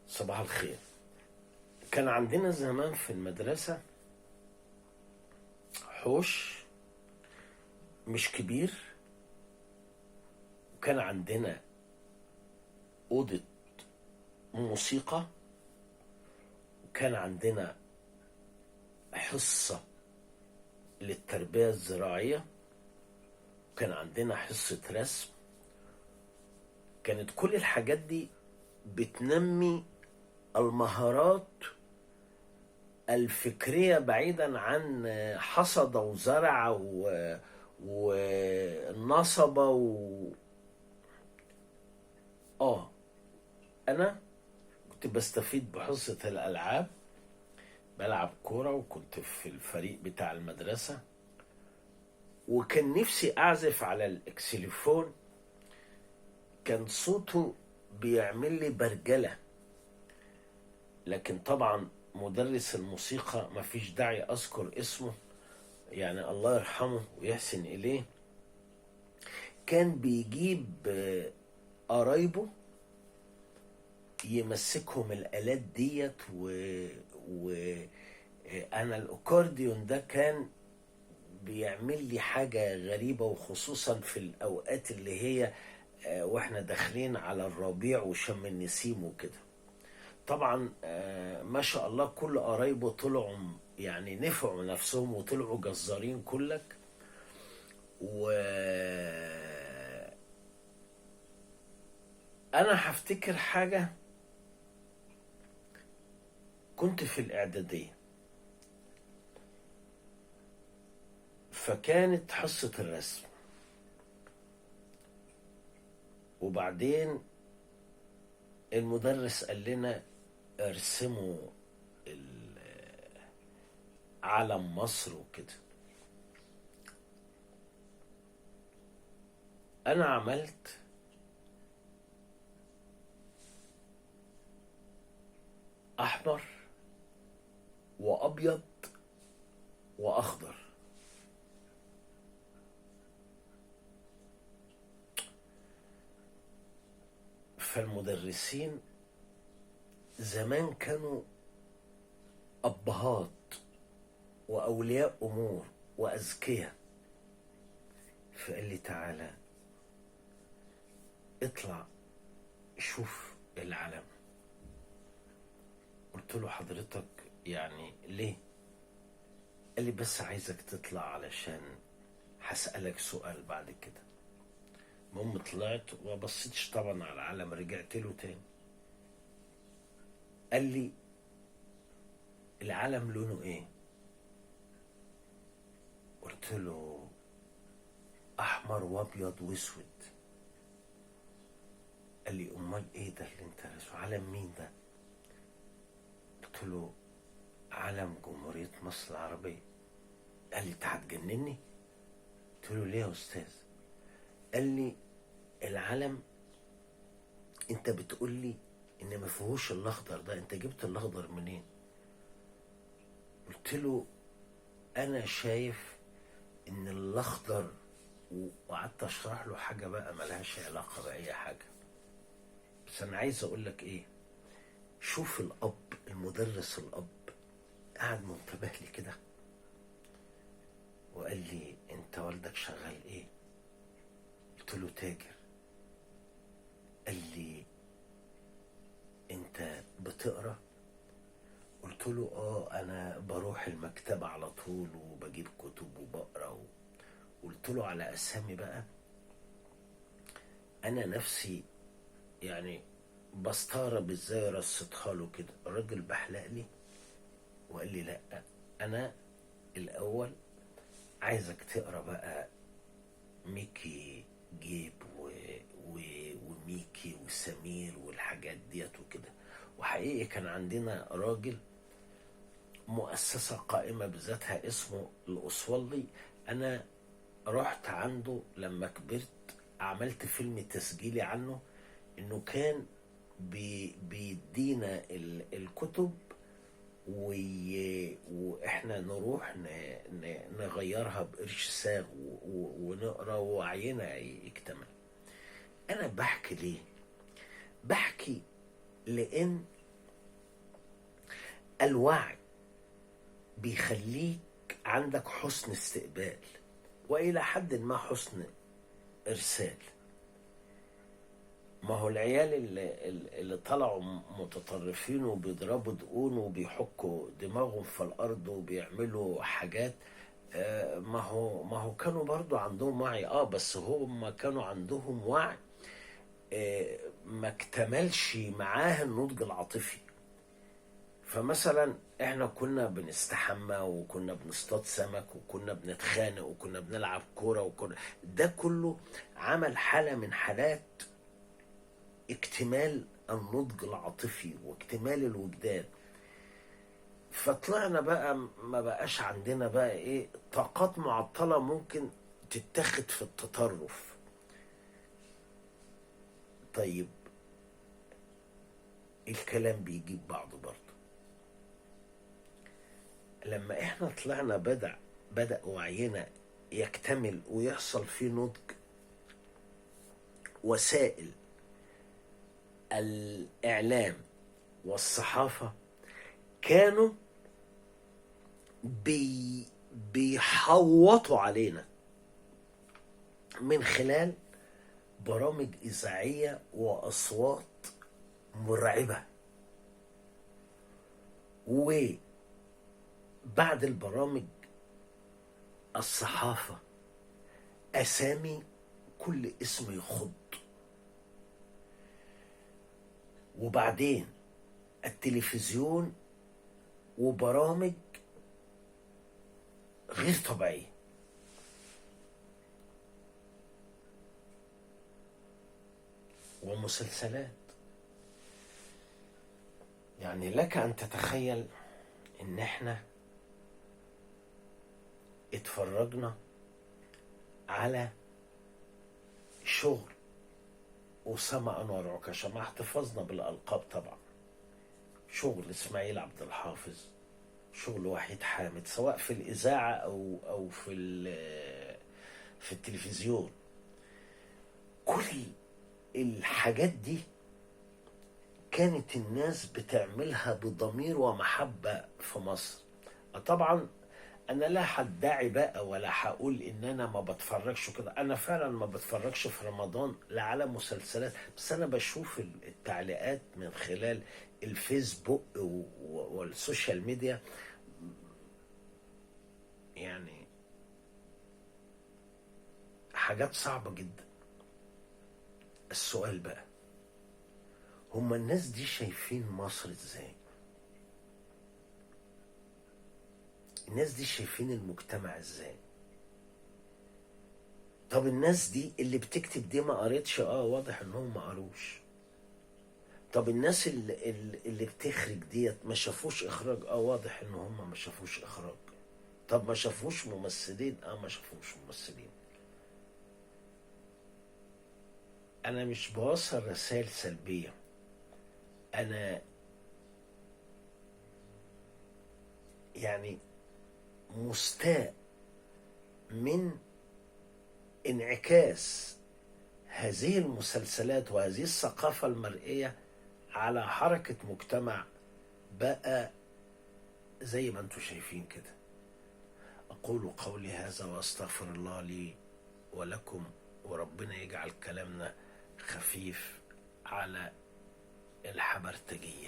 صباح الخير. كان عندنا زمان في المدرسة حوش مش كبير، وكان عندنا أوضة موسيقى، وكان عندنا حصة للتربية الزراعية، وكان عندنا حصة رسم. كانت كل الحاجات دي بتنمي المهارات الفكرية بعيدا عن حصد وزرع ونصب اه انا كنت بستفيد بحصة الالعاب، بلعب كورة وكنت في الفريق بتاع المدرسة، وكان نفسي اعزف على الاكسليفون. كان صوته بيعمل لي برجلة، لكن طبعا مدرس الموسيقى مفيش داعي اذكر اسمه، يعني الله يرحمه ويحسن اليه، كان بيجيب قرايبه يمسكهم الآلات ديت انا الاكورديون ده كان بيعمل لي حاجة غريبة، وخصوصا في الاوقات اللي هي واحنا داخلين على الربيع وشم النسيم وكده. طبعا ما شاء الله كل قرايبه طلعوا، يعني نفعوا نفسهم وطلعوا جزارين كلك. و انا هفتكر حاجة، كنت في الاعدادية، فكانت حصة الرسم، وبعدين المدرس قال لنا ارسموا علم مصر وكده. انا عملت احمر وابيض واخضر. فالمدرسين زمان كانوا ابهات واولياء امور واذكياء، فقال لي تعالى اطلع شوف العلم. قلت له حضرتك يعني ليه؟ قال لي بس عايزك تطلع علشان هسألك سؤال بعد كده. المهم طلعت وما بصيتش طبعا على العلم، رجعت له تاني. قال لي العلم لونه ايه؟ قلت له احمر وابيض واسود. قال لي امال ايه ده اللي انت راسمه؟ علم مين ده؟ قلت له علم جمهورية مصر العربية. قال لي انت هتجنني؟ قلت له ليه يا استاذ؟ قال لي العلم انت بتقول لي ان ما فيهوش الاخضر ده، انت جبت الاخضر منين؟ قلت له انا شايف ان الاخضر، وقعدت اشرح له حاجه بقى ملهاش علاقه باي حاجه، بس انا عايز اقول لك ايه. شوف الاب، المدرس الاب قاعد منتبه لي كده، وقال لي انت والدك شغال ايه؟ قلت له تاجر. قال لي انت بتقرا؟ قلت له انا بروح المكتبة على طول وبجيب كتب وبقرا. قلت له على اسامي بقى انا نفسي يعني بستغرب ازاي رصيتها له كده. الراجل بحلق لي وقال لي لا، انا الاول عايزك تقرا بقى ميكي جيب و... وميكي وسمير والحاجات ديت وكده. وحقيقي كان عندنا راجل مؤسسة قائمة بذاتها اسمه الأسوالي. أنا رحت عنده لما كبرت، عملت فيلم تسجيلي عنه، إنه كان بيدينا الكتب وإحنا نروح نغيرها بقرش ساغ ونقرا ووعينا يكتمل. أنا بحكي ليه؟ بحكي لأن الوعي بيخليك عندك حسن استقبال، وإلى حد ما حسن إرسال. ما هو العيال اللي طلعوا متطرفين وبيضربوا دقون وبيحكوا دماغهم في الأرض وبيعملوا حاجات، ما هو كانوا برضو عندهم وعي، بس هم كانوا عندهم وعي ما اكتملش معاه النضج العاطفي. فمثلا احنا كنا بنستحمى وكنا بنصطاد سمك وكنا بنتخانق وكنا بنلعب كورة ده كله عمل حالة من حالات اكتمال النضج العاطفي واكتمال الوجدان. فطلعنا بقى ما بقاش عندنا بقى ايه طاقات معطلة ممكن تتخذ في التطرف. طيب الكلام بيجيب بعضه برضه. لما احنا طلعنا بدأ وعينا يكتمل ويحصل فيه نضج، وسائل الإعلام والصحافة كانوا بيحوطوا علينا من خلال برامج إذاعية وأصوات مرعبة، وبعد البرامج الصحافة أسامي كل اسم يخض، وبعدين التلفزيون وبرامج غير طبيعية. ومسلسلات، يعني لك أن تتخيل إن احنا اتفرجنا على شغل أسامة أنور عكاشة مع احتفاظنا بالألقاب طبعا، شغل إسماعيل عبد الحافظ، شغل وحيد حامد، سواء في الإذاعة أو في التلفزيون. كل الحاجات دي كانت الناس بتعملها بضمير ومحبة في مصر. طبعا انا لا هدعي بقى ولا هقول ان انا ما بتفرجش كده، انا فعلا ما بتفرجش في رمضان لا على مسلسلات، بس انا بشوف التعليقات من خلال الفيسبوك والسوشيال ميديا. يعني حاجات صعبة جدا. السؤال بقى، هما الناس دي شايفين مصر ازاي؟ الناس دي شايفين المجتمع ازاي؟ طب الناس دي اللي بتكتب دي ما قريتش؟ واضح انهم ما قروش. طب الناس اللي بتخرج ديت ما شافوش اخراج؟ واضح ان هم ما شافوش اخراج. طب ما شافوش ممثلين؟ ما شافوش ممثلين. انا مش بوصل رسائل سلبية، انا يعني مستاء من انعكاس هذه المسلسلات وهذه الثقافة المرئية على حركة مجتمع بقى زي ما انتم شايفين كده. أقول قولي هذا وأستغفر الله لي ولكم، وربنا يجعل كلامنا خفيف على الحبرتجية.